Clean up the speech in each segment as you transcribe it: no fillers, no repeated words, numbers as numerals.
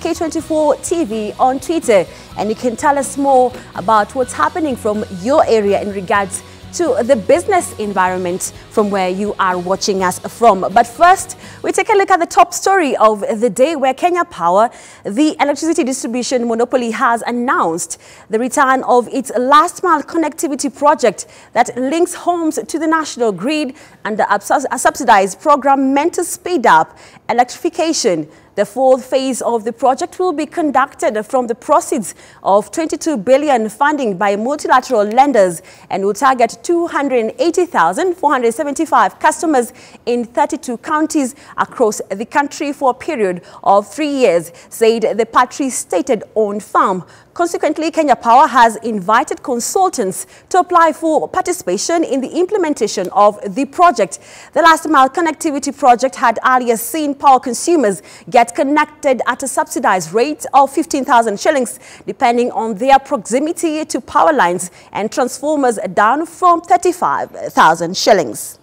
K24 TV on Twitter, and you can tell us more about what's happening from your area in regards to the business environment from where you are watching us from. But first, we take a look at the top story of the day, where Kenya Power, the electricity distribution monopoly, has announced the return of its last mile connectivity project that links homes to the national grid under a subsidized program meant to speed up electrification. The fourth phase of the project will be conducted from the proceeds of 22 billion funding by multilateral lenders and will target 280,475 customers in 32 counties across the country for a period of 3 years, said the party's state-owned firm. Consequently, Kenya Power has invited consultants to apply for participation in the implementation of the project. The last mile connectivity project had earlier seen power consumers get connected at a subsidized rate of 15,000 shillings, depending on their proximity to power lines, and transformers down from 35,000 shillings.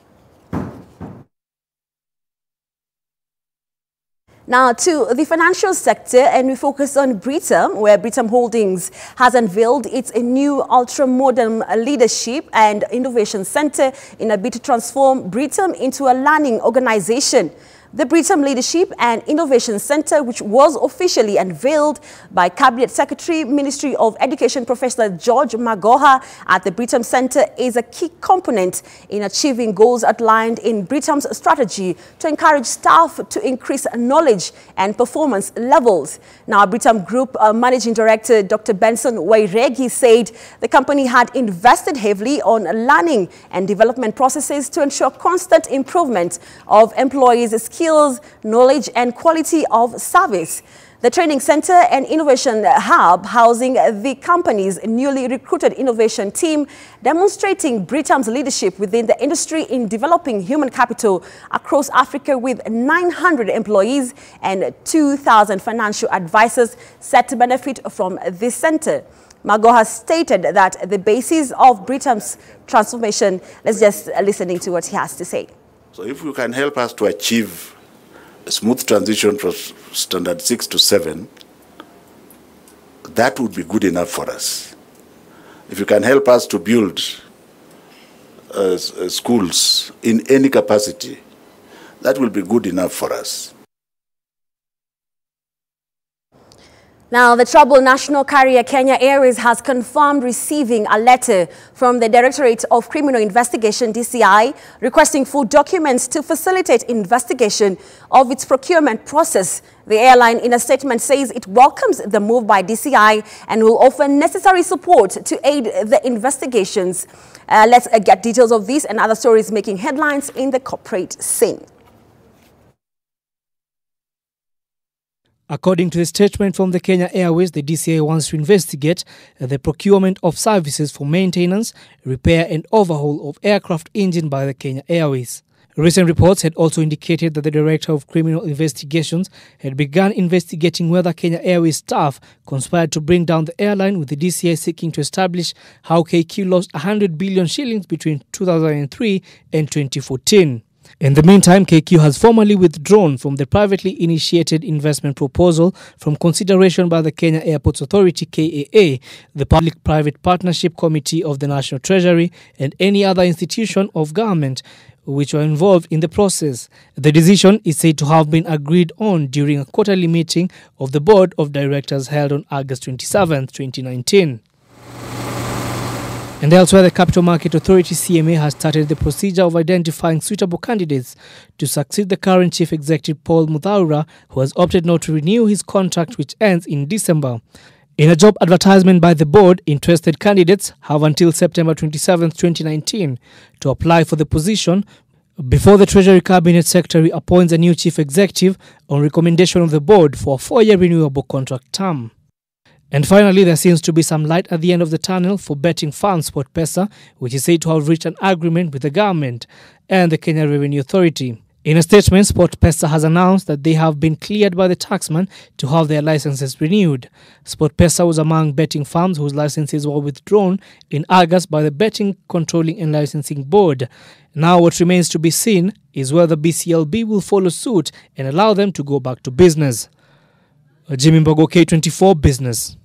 Now to the financial sector, and we focus on Britam, where Britam Holdings has unveiled its new ultra-modern leadership and innovation center in a bid to transform Britam into a learning organization. The Britam Leadership and Innovation Center, which was officially unveiled by Cabinet Secretary, Ministry of Education, Professor George Magoha at the Britam Center, is a key component in achieving goals outlined in Britam's strategy to encourage staff to increase knowledge and performance levels. Now, Britam Group Managing Director Dr. Benson Wairegi said the company had invested heavily on learning and development processes to ensure constant improvement of employees' skills, knowledge and quality of service. The training center and innovation hub, housing the company's newly recruited innovation team, demonstrating Britam's leadership within the industry in developing human capital across Africa, with 900 employees and 2,000 financial advisors set to benefit from this center. Mago has stated that the basis of Britam's transformation. Let's just listening to what he has to say. So if you can help us to achieve a smooth transition from standard 6 to 7, that would be good enough for us. If you can help us to build schools in any capacity, that will be good enough for us. Now, the troubled national carrier Kenya Airways has confirmed receiving a letter from the Directorate of Criminal Investigation, DCI, requesting full documents to facilitate investigation of its procurement process. The airline, in a statement, says it welcomes the move by DCI and will offer necessary support to aid the investigations. Let's get details of this and other stories making headlines in the corporate scene. According to the statement from the Kenya Airways, the DCI wants to investigate the procurement of services for maintenance, repair and overhaul of aircraft engine by the Kenya Airways. Recent reports had also indicated that the Director of Criminal Investigations had begun investigating whether Kenya Airways staff conspired to bring down the airline, with the DCI seeking to establish how KQ lost 100 billion shillings between 2003 and 2014. In the meantime, KQ has formally withdrawn from the privately initiated investment proposal from consideration by the Kenya Airports Authority, KAA, the Public-Private Partnership Committee of the National Treasury, and any other institution of government which were involved in the process. The decision is said to have been agreed on during a quarterly meeting of the Board of Directors held on August 27, 2019. And elsewhere, the Capital Market Authority, CMA, has started the procedure of identifying suitable candidates to succeed the current Chief Executive Paul Muthaura, who has opted not to renew his contract, which ends in December. In a job advertisement by the board, interested candidates have until September 27, 2019 to apply for the position before the Treasury Cabinet Secretary appoints a new Chief Executive on recommendation of the board for a 4-year renewable contract term. And finally, there seems to be some light at the end of the tunnel for betting firm SportPesa, which is said to have reached an agreement with the government and the Kenya Revenue Authority. In a statement, SportPesa has announced that they have been cleared by the taxman to have their licenses renewed. SportPesa was among betting firms whose licenses were withdrawn in August by the Betting Controlling and Licensing Board. Now what remains to be seen is whether BCLB will follow suit and allow them to go back to business. Jimmy Mbogo, K24 Business.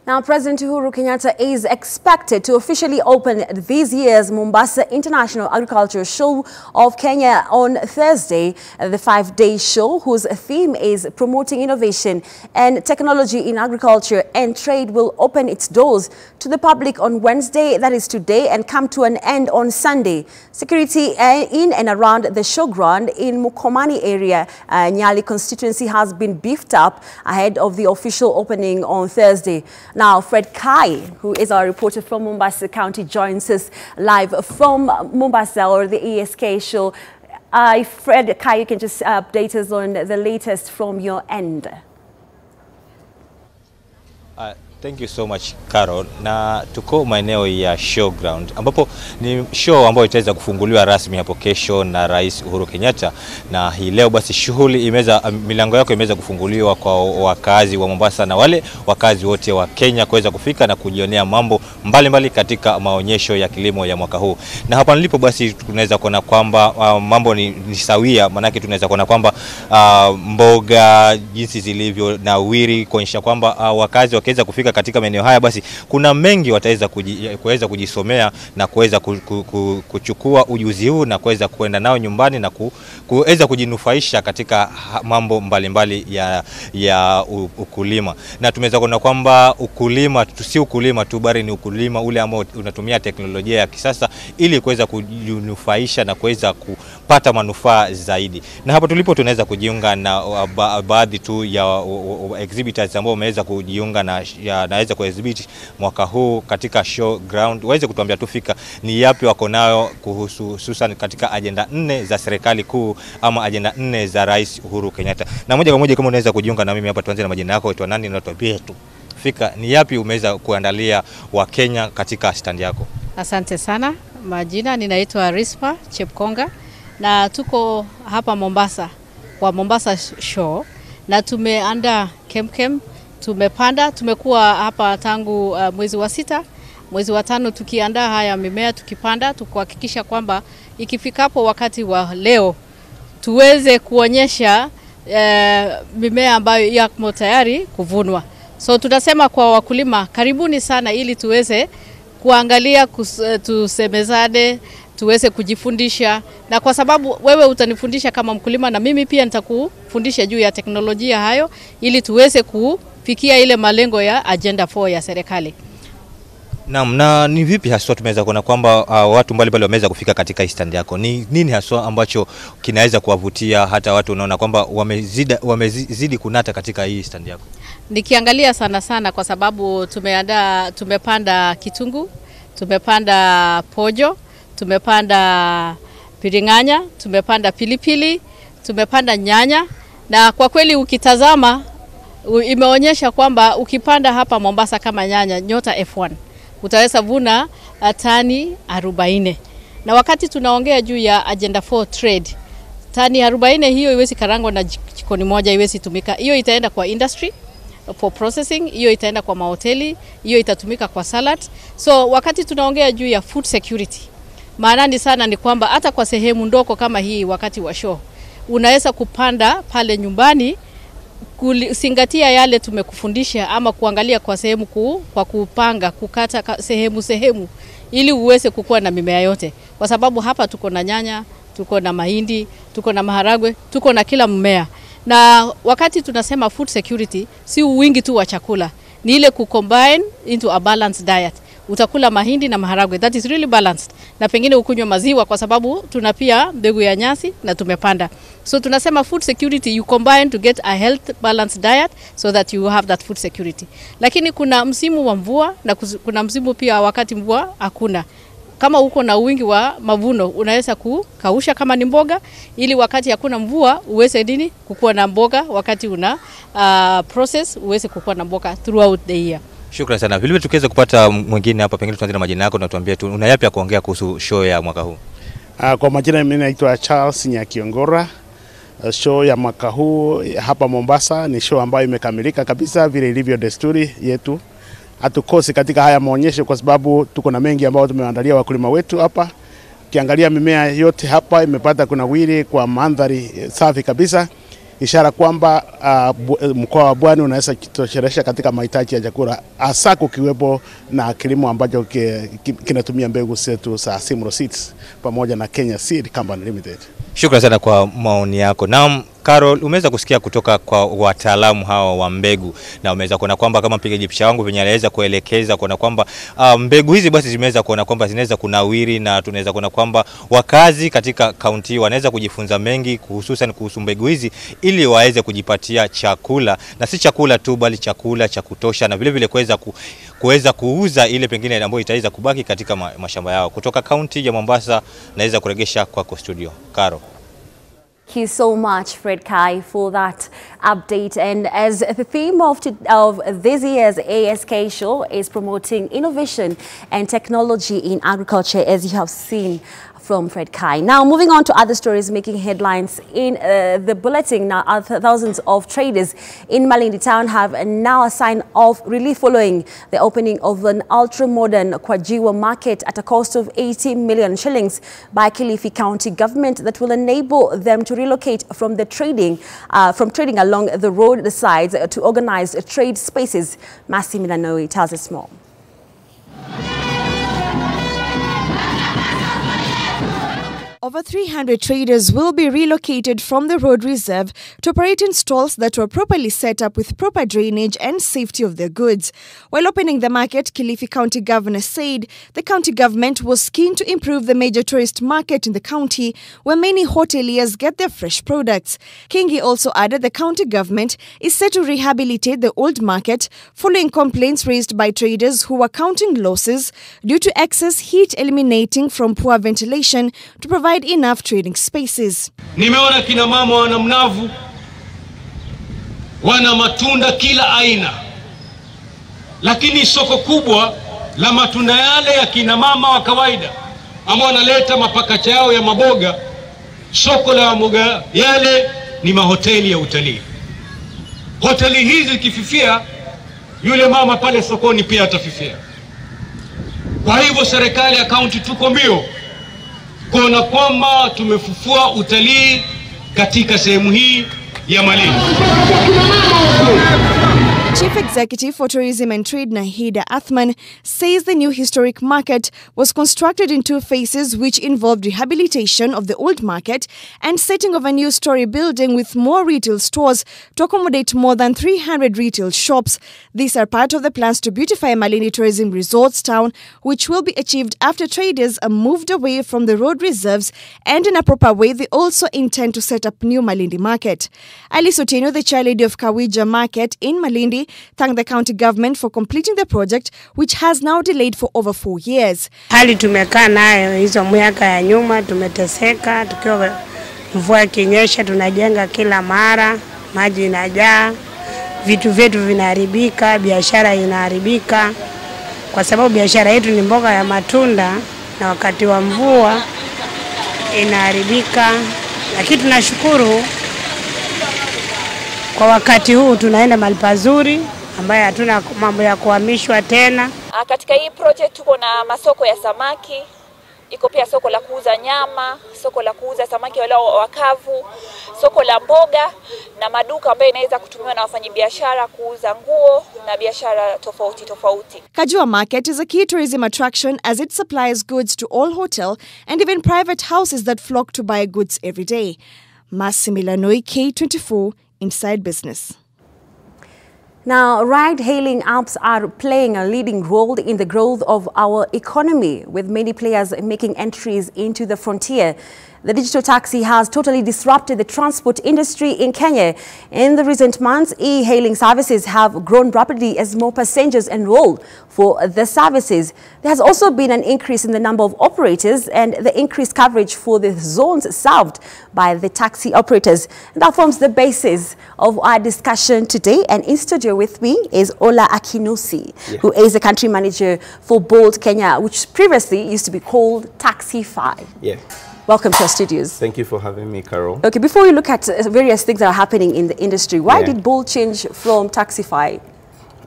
Now, President Uhuru Kenyatta is expected to officially open this year's Mombasa International Agriculture Show of Kenya on Thursday. The 5-day show, whose theme is promoting innovation and technology in agriculture and trade, will open its doors to the public on Wednesday, that is today, and come to an end on Sunday. Security in and around the showground in Mukomani area, Nyali constituency, has been beefed up ahead of the official opening on Thursday. Now, Fred Kai, who is our reporter from Mombasa County, joins us live from Mombasa, or the ESK show. Fred Kai, you can just update us on the latest from your end. Thank you so much, Carol. Na tuko maeneo ya showground ambapo ni show ambayo itaweza kufunguliwa rasmi hapo kesho na Rais Uhuru Kenyatta, na hii leo basi shughuli milango yako imeweza kufunguliwa kwa wakazi wa Mombasa na wale wakazi wote wa Kenya kuweza kufika na kujionea mambo mbalimbali katika maonyesho ya kilimo ya mwaka huu. Na hapa nilipo basi tunaweza kuona kwamba mambo ni sawia, manake tunaweza kuona kwamba mboga jinsi zilivyo nawiri, kuonyesha kwamba wakazi wakaweza kufika katika maeneo haya, basi kuna mengi wataweza kuweza kujisomea na kuweza kuchukua ujuzi huu na kuweza kuenda nao nyumbani na kuweza kujinufaisha katika mambo mbalimbali ya ukulima. Na tumeweza kuona kwamba ukulima si ukulima tu, bali ni ukulima ule ambao unatumia teknolojia ya kisasa ili kuweza kujinufaisha na kuweza kupata manufaa zaidi. Na hapa tulipo tunaweza kujiunga na baadhi tu ya exhibitors ambao wameweza kujiunga naweza kuexhibit mwaka huu katika showground. Waweze kutuambia tufika ni yapi wako nayo kuhusu hususan katika agenda 4 za serikali kuu ama agenda 4 za Rais Uhuru Kenyatta. Na moja kwa moja kama unaweza kujiunga na mimi hapa, tuanze na majina yako, waitwa nani na tuambie tu fika ni yapi umeweza kuandalia wa Kenya katika stand yako. Asante sana. Majina ninaitwa Rispa Chepkonga na tuko hapa Mombasa kwa Mombasa show, na tumeandaa kemkem. Tumekuwa hapa tangu mwezi wa 6, mwezi wa 5 tukiandaa haya mimea, tukipanda, tukuhakikisha kwamba ikifikapo wakati wa leo tuweze kuonyesha mimea ambayo yako tayari kuvunwa. So tunasema kwa wakulima, karibuni sana ili tuweze kuangalia, tusemezane, tuweze kujifundisha, na kwa sababu wewe utanifundisha kama mkulima na mimi pia nitakufundisha juu ya teknolojia hayo, ili tuweze kufikia ile malengo ya agenda 4 ya serikali. Naam, na ni vipi haswa tumeweza kuona kwamba watu mbalimbali wameweza kufika katika stand yako? Ni nini haswa ambacho kinaweza kuwavutia hata watu unaona kwamba wamezidi kunata katika hii stand yako? Nikiangalia sana kwa sababu tumepanda kitungu, tumepanda pojo, tumepanda piringanya, tumepanda pilipili, tumepanda nyanya, na kwa kweli ukitazama imeonyesha kwamba ukipanda hapa Mombasa kama nyanya nyota F1 utaweza vuna tani 40. Na wakati tunaongea juu ya agenda 4 trade, tani 40 hiyo iwezi karangwa na jikoni moja, iwezi tumika. Hiyo itaenda kwa industry for processing, hiyo itaenda kwa mahoteli, hiyo itatumika kwa salad. So wakati tunaongea juu ya food security, maana sana ni kwamba hata kwa sehemu ndoko kama hii wakati wa show unaweza kupanda pale nyumbani, kuzingatia yale tumekufundisha, ama kuangalia kwa sehemu kwa kupanga, kukata sehemu ili uweze kukua na mimea yote, kwa sababu hapa tuko na nyanya, tuko na mahindi, tuko na maharagwe, tuko na kila mmea. Na wakati tunasema food security, si wingi tu wa chakula, ni ile kucombine into a balanced diet. Utakula mahindi na maharagwe, that is really balanced, na pengine ukunywe maziwa kwa sababu tuna pia mbegu ya nyasi na tumepanda. So tunasema food security, you combine to get a health balanced diet so that you have that food security. Lakini kuna msimu wa mvua na kuna msimu pia wakati mvua hakuna. Kama uko na wingi wa mavuno, unaweza kukausha kama ni mboga, ili wakati hakuna mvua uweze kukua na mboga, wakati una process uweze kukua na mboga throughout the year. Shukrani sana. Vile tukiweza kupata mwingine hapa, pengine tuanze na majina yako na tuambie tu una yapi ya kuongea kuhusu show ya mwaka huu. Kwa majina mimi naitwa Charles Nyakiongora. Show ya mwaka huu hapa Mombasa ni show ambayo imekamilika kabisa vile ilivyo desturi yetu. Hatukosi katika haya maonyesho kwa sababu tuko na mengi ambayo tumeandalia wakulima wetu hapa. Ukiangalia mimea yote hapa imepata kunawiri kwa mandhari safi kabisa. ishara kwamba mkoa wa Pwani unaweza kutosheleza katika mahitaji ya chakula, hasa kukiwepo na kilimo ambacho kinatumia mbegu zetu za Simro Seeds pamoja na Kenya Seed Company Limited. Shukrani sana kwa maoni yako. Naam, Carol, umeweza kusikia kutoka kwa wataalamu hawa wa mbegu na umeweza kuona kwamba kama mpigaji picha wangu venye aliweza kuelekeza kuona kwamba mbegu hizi basi zimeweza kuona kwamba zinaweza kunawiri, na tunaweza kuona kwamba wakazi katika kaunti wanaweza kujifunza mengi hususan kuhusu mbegu hizi ili waweze kujipatia chakula, na si chakula tu bali chakula cha kutosha, na vile vile kuweza kuuza ile pengine ambayo itaweza kubaki katika mashamba yao. Kutoka kaunti ya Mombasa naweza kuregesha kwako studio, Carol. Thank you so much, Fred Kai, for that update. And as the theme of this year's ASK show is promoting innovation and technology in agriculture, as you have seen from Fred Kai. Now, moving on to other stories making headlines in the bulletin. Now, thousands of traders in Malindi town have now a sign of relief following the opening of an ultra-modern Kwajiwa market at a cost of 80 million shillings by Kilifi County government that will enable them to relocate from trading along the road sides to organized trade spaces. Masi Milanoi tells us more. Over 300 traders will be relocated from the road reserve to operate in stalls that were properly set up with proper drainage and safety of their goods. While opening the market, Kilifi County Governor said the county government was keen to improve the major tourist market in the county where many hoteliers get their fresh products. Kingi also added the county government is set to rehabilitate the old market following complaints raised by traders who were counting losses due to excess heat emanating from poor ventilation to provide enough trading spaces. Nimeona kina mama wana mnavu, wana matunda kila aina, lakini soko kubwa la matunda yale ya kina mama wa kawaida ambao wanaleta mapakacha yao ya maboga, soko la maboga yale ni mahoteli ya utalii. Hoteli hizi kififia, yule mama pale sokoni pia atafifia. Kwa hivyo serikali ya kaunti tuko mbio kuona kwamba tumefufua utalii katika sehemu hii ya Malindi. Chief Executive for Tourism and Trade Nahida Athman says the new historic market was constructed in 2 phases which involved rehabilitation of the old market and setting of a new story building with more retail stores to accommodate more than 300 retail shops. These are part of the plans to beautify Malindi Tourism Resorts town, which will be achieved after traders are moved away from the road reserves, and in a proper way they also intend to set up new Malindi market. Ali Sotino, the chair lady of Kawija Market in Malindi, thanked the county government for completing the project, which has now delayed for over 4 years. Hali tumekaa nayo hizo miaka ya nyuma, tumeteseka, tukiwa mvua ikinyesha tunajenga kila mara, maji inajaa, vitu vyetu vinaharibika, biashara inaharibika. Kwa sababu biashara yetu ni mboga ya matunda na wakati wa mvua inaharibika, lakini tunashukuru kwa wakati huu tunaenda mahali pazuri ambaye hatuna mambo ya kuhamishwa tena. Katika hii project tuko na masoko ya samaki, iko pia soko la kuuza nyama, soko la kuuza samaki wale wakavu, soko la mboga na maduka ambayo inaweza kutumiwa na wafanyabiashara kuuza nguo na biashara tofauti tofauti. Kajua Market is a key tourism attraction as it supplies goods to all hotel and even private houses that flock to buy goods every day. Masimilanoi, K24 Inside Business. Now, ride-hailing apps are playing a leading role in the growth of our economy, with many players making entries into the frontier. The digital taxi has totally disrupted the transport industry in Kenya. In the recent months, e-hailing services have grown rapidly as more passengers enroll for the services. There has also been an increase in the number of operators and the increased coverage for the zones served by the taxi operators. And that forms the basis of our discussion today. And in studio with me is Ola Akinusi, who is the country manager for Bolt Kenya, which previously used to be called Taxify. Welcome to our studios. Thank you for having me, Carol. Okay, before we look at various things that are happening in the industry, why did Bolt change from Taxify?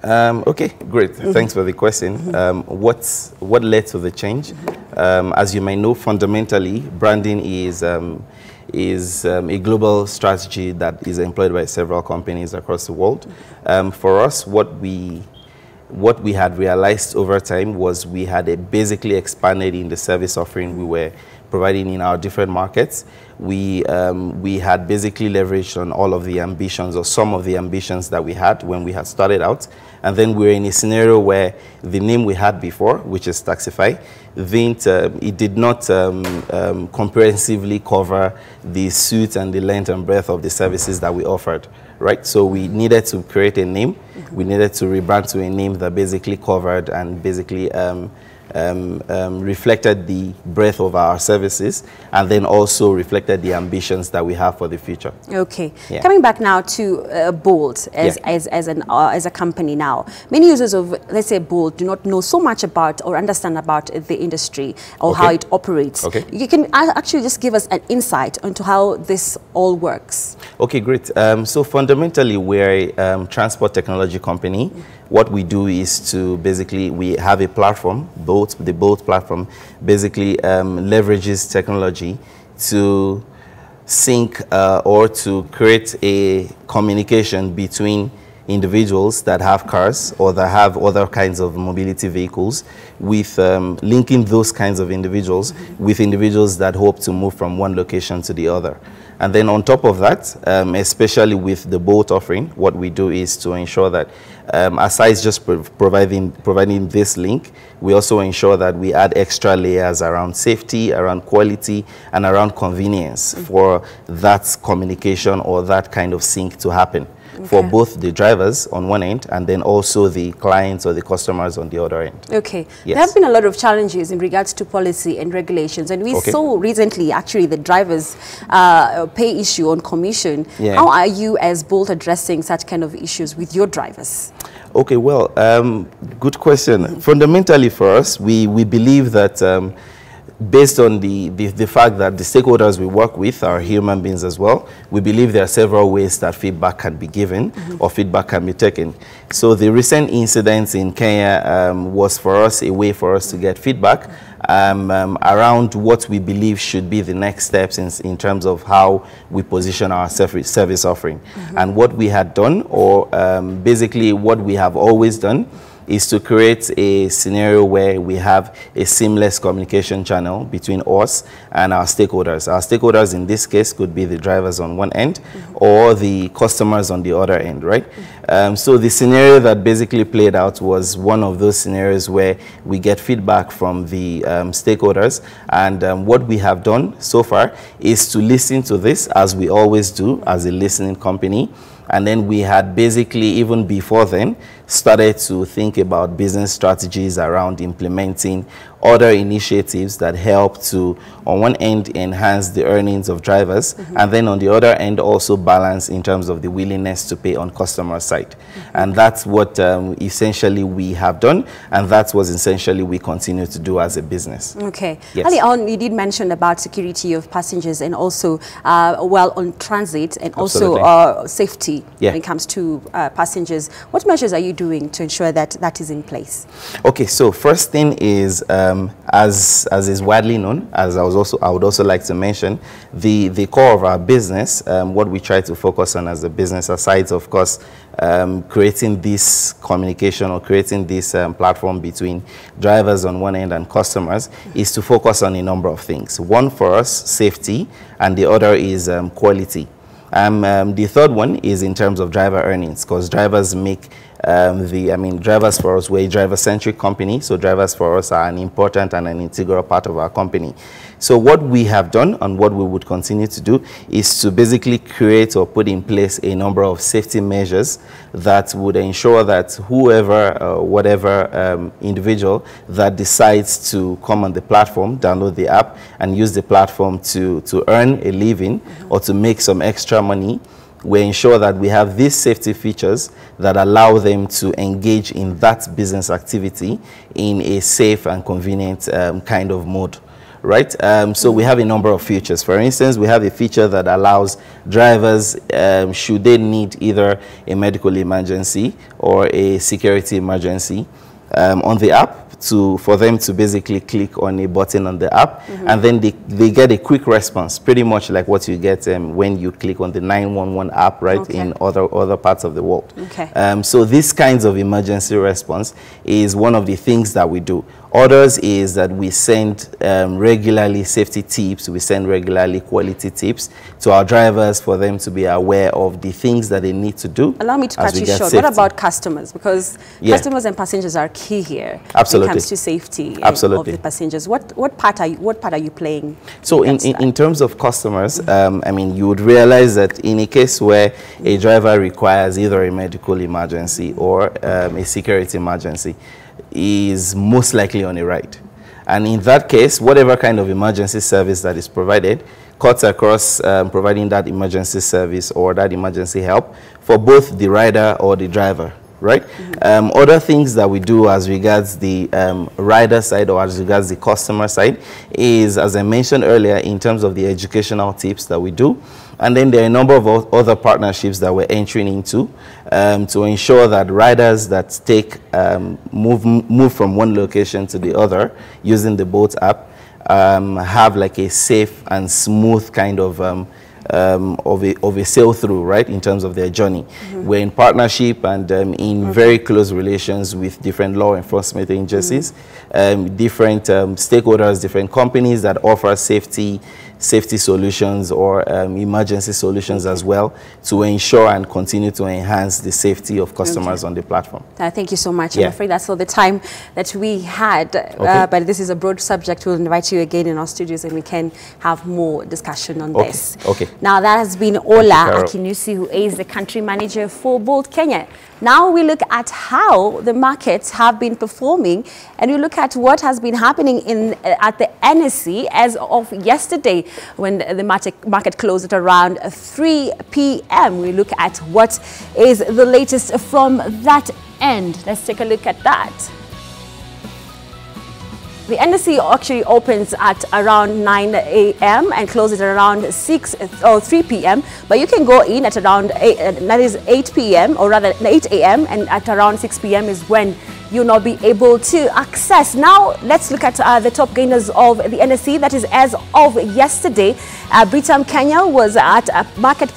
Okay, great. Thanks for the question. What led to the change? As you might know, fundamentally, branding is is a global strategy that is employed by several companies across the world. For us, what we had realized over time was we had basically expanded in the service offering we were providing in our different markets. We had basically leveraged on all of the ambitions, or some of the ambitions that we had when we had started out. And then we're in a scenario where the name we had before, which is Taxify, it did not comprehensively cover the suite and the length and breadth of the services that we offered, right? So we needed to create a name. We needed to rebrand to a name that basically covered and basically reflected the breadth of our services, and then also reflected the ambitions that we have for the future. Okay. Yeah. Coming back now to Bolt as a company now. Many users of, let's say, Bolt do not know so much about or understand about the industry or how it operates. Okay. You can actually just give us an insight into how this all works. Okay, great. So fundamentally, we're a transport technology company. What we do is to basically, we have a platform, the Bolt platform, basically leverages technology to sync or to create a communication between individuals that have cars or that have other kinds of mobility vehicles, with linking those kinds of individuals with individuals that hope to move from one location to the other. And then on top of that, especially with the Bolt offering, what we do is to ensure that aside just providing this link, we also ensure that we add extra layers around safety, around quality, and around convenience for that communication or that kind of sync to happen. Okay. For both the drivers on one end and then also the clients or the customers on the other end. Okay. Yes. There have been a lot of challenges in regards to policy and regulations, and we saw recently actually the drivers pay issue on commission. Yeah. How are you as Bolt addressing such kind of issues with your drivers? Okay, well, good question. Fundamentally for us, we believe that based on the fact that the stakeholders we work with are human beings as well, we believe there are several ways that feedback can be given or feedback can be taken. So the recent incidents in Kenya was for us a way for us to get feedback around what we believe should be the next steps in terms of how we position our service offering. And what we had done, or basically what we have always done, is to create a scenario where we have a seamless communication channel between us and our stakeholders. Our stakeholders in this case could be the drivers on one end or the customers on the other end, right? So the scenario that basically played out was one of those scenarios where we get feedback from the stakeholders, and what we have done so far is to listen to this, as we always do as a listening company. And then we had basically, even before then, started to think about business strategies around implementing other initiatives that help to, on one end, enhance the earnings of drivers, and then on the other end, also balance in terms of the willingness to pay on customer side. And that's what essentially we have done, and that's what essentially we continue to do as a business. Okay. Yes. Early on, you did mention about security of passengers and also, well, on transit and also safety when it comes to passengers. What measures are you doing to ensure that that is in place? Okay, so first thing is, as is widely known, as I would also like to mention, the core of our business, what we try to focus on as a business, aside of course creating this communication or creating this platform between drivers on one end and customers, is to focus on a number of things. One for us, safety, and the other is quality. The third one is in terms of driver earnings, because drivers make drivers for us, we're a driver-centric company, so drivers for us are an important and an integral part of our company. So what we have done and what we would continue to do is to basically create or put in place a number of safety measures that would ensure that whoever, whatever individual that decides to come on the platform, download the app and use the platform to earn a living or to make some extra money, we ensure that we have these safety features that allow them to engage in that business activity in a safe and convenient kind of mode, right? So we have a number of features. For instance, we have a feature that allows drivers, should they need either a medical emergency or a security emergency, on the app, for them to basically click on a button on the app, and then they get a quick response, pretty much like what you get when you click on the 911 app, right, in other parts of the world. So these kinds of emergency response is one of the things that we do. Others is that we send regularly safety tips, we send regularly quality tips to our drivers for them to be aware of the things that they need to do. Allow me to cut you short. What about customers? Because customers and passengers are key here. Absolutely. When it comes to safety of the passengers. What part are you playing? So in terms of customers, I mean, you would realize that in a case where a driver requires either a medical emergency or a security emergency, is most likely on a ride. And in that case, whatever kind of emergency service that is provided cuts across providing that emergency service or that emergency help for both the rider or the driver, right? Other things that we do as regards the rider side or as regards the customer side is, as I mentioned earlier, in terms of the educational tips that we do. And then there are a number of other partnerships that we're entering into to ensure that riders that move from one location to the other using the Bolt app have like a safe and smooth kind of a sail through, right, in terms of their journey. We're in partnership and in very close relations with different law enforcement agencies, different stakeholders, different companies that offer safety solutions or emergency solutions as well to ensure and continue to enhance the safety of customers on the platform. Thank you so much. I'm afraid that's all the time that we had, but this is a broad subject. We'll invite you again in our studios and we can have more discussion on this. Now that has been Ola Akinusi, who is the country manager for Bolt Kenya. Now we look at how the markets have been performing, and we look at what has been happening at the NSE as of yesterday when the market closed at around 3 p.m. We look at what is the latest from that end. Let's take a look at that. The NSE actually opens at around 9 a.m. and closes at around 3 p.m. But you can go in at around 8 p.m. or rather 8 a.m. and at around 6 p.m. is when you'll not be able to access. Now let's look at the top gainers of the NSE. That is as of yesterday. Britam Kenya was at a market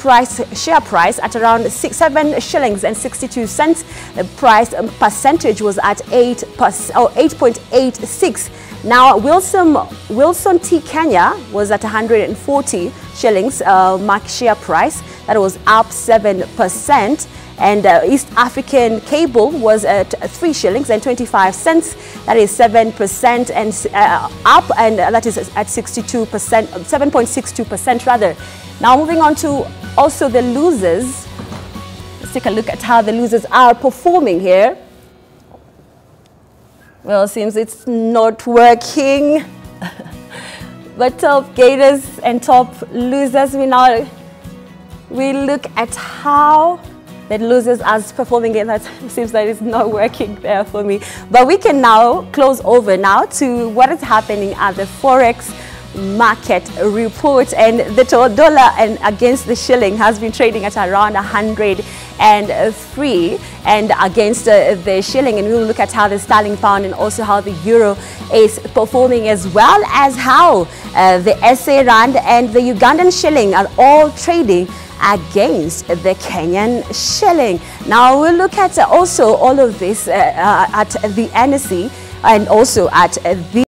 share price at around 7 shillings and 62 cents. The price percentage was at 8.86. Now Wilson T Kenya was at 140 shillings market share price. That was up 7%. And East African Cable was at 3 shillings and 25 cents. That is 7% and up, and that is at 62%, 7.62% rather. Now moving on to also the losers. Let's take a look at how the losers are performing here. Well, it seems it's not working. But top gainers and top losers, we look at how the losers are performing, and that seems that it's not working there for me. But we can now close over now to what is happening at the Forex market report, and the dollar and against the shilling has been trading at around 103 and against the shilling, and we'll look at how the sterling pound and also how the euro is performing, as well as how the SA rand and the Ugandan shilling are all trading against the Kenyan shilling. Now we'll look at also all of this at the NSE and also at the